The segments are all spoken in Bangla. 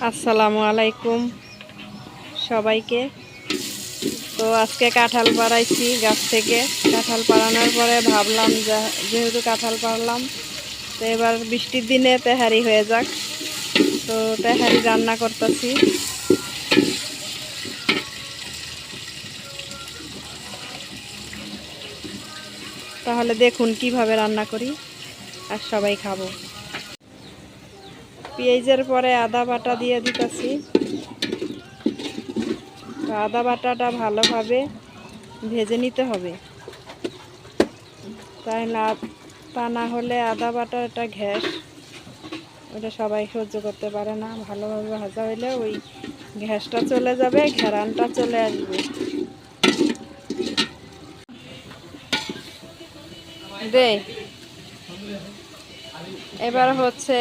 আসসালামু আলাইকুম সবাইকে। তো আজকে কাঁঠাল পাড়াইছি গাছ থেকে। কাঁঠাল পাড়ানোর পরে ভাবলাম যেহেতু কাঁঠাল পাড়লাম, তো এবার বৃষ্টির দিনে তেহারি হয়ে যাক। তো তেহারি রান্না করতেছি। তাহলে দেখুন কিভাবে রান্না করি আর সবাই খাবো। পেঁয়াজের পরে আদা বাটা দিয়ে দিতেছি। তো আদা বাটাটা ভালোভাবে ভেজে নিতে হবে, তা না হলে আদা বাটাটা গ্যাস, ওটা সবাই সহ্য করতে পারে না। ভালোভাবে ভাজা হইলে ওই গ্যাসটা চলে যাবে, ঘেরানটা চলে আসবে। দে এবার হচ্ছে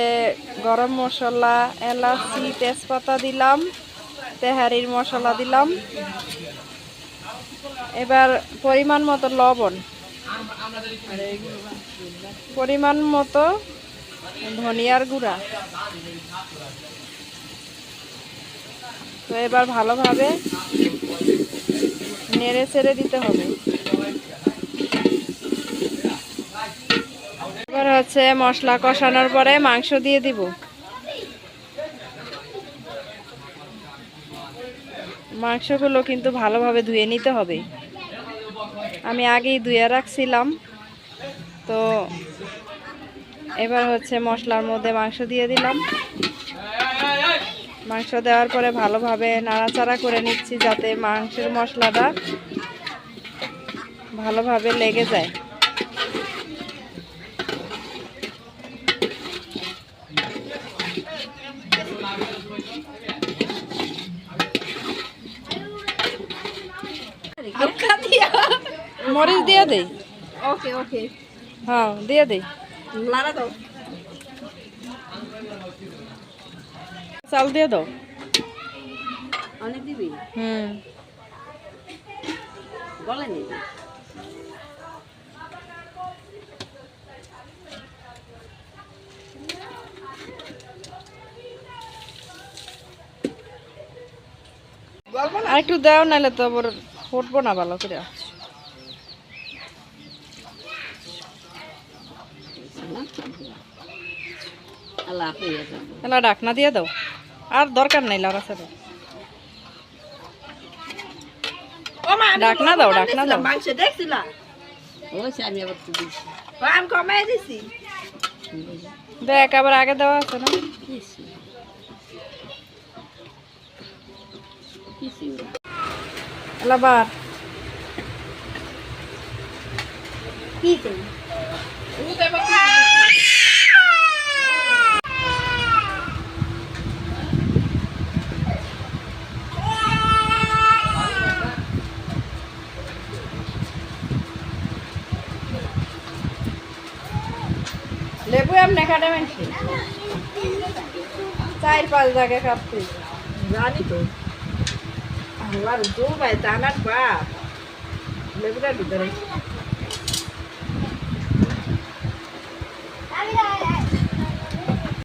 গরম মশলা, এলাচি, তেজপাতা দিলাম, তেহারির মশলা দিলাম। এবার পরিমাণ মতো লবণ, পরিমাণ মতো ধনিয়ার গুঁড়া। তো এবার ভালোভাবে নেড়ে ছেড়ে দিতে হবে। এবার হচ্ছে মশলা কষানোর পরে মাংস দিয়ে দিব। মাংসগুলো কিন্তু ভালোভাবে ধুয়ে নিতে হবে। আমি আগেই ধুয়ে রাখছিলাম। তো এবার হচ্ছে মশলার মধ্যে মাংস দিয়ে দিলাম। মাংস দেওয়ার পরে ভালোভাবে নাড়াচাড়া করে নিচ্ছি, যাতে মাংসের মশলাটা ভালোভাবে লেগে যায়। মরিচ দিয়ে দেই। ওকে ওকে, হ্যাঁ দিয়ে দেই। লাড়া দাও। চাল দিয়ে দাও। অনেক দিবি? গলে নি? আর একটু দাও, নাহলে তো আবার ফুটবো না ভালো করে। এলা ঢাকনা দিয়ে দাও, আর দরকার নেই লাড়া ছাড়া। ঢাকনা দাও, ঢাকনা দাও। মাংস দেখছিলা? আমি আবার আমি কমাই দিছি। দেখ আবার আগে দেওয়া আছে না। এলাবার লেবু এমনি কাটে মানছি 4-5 জায়গায় কাটতে জানি তো। আমার দুবাই দানার বাপ লেবুটার ভিতরে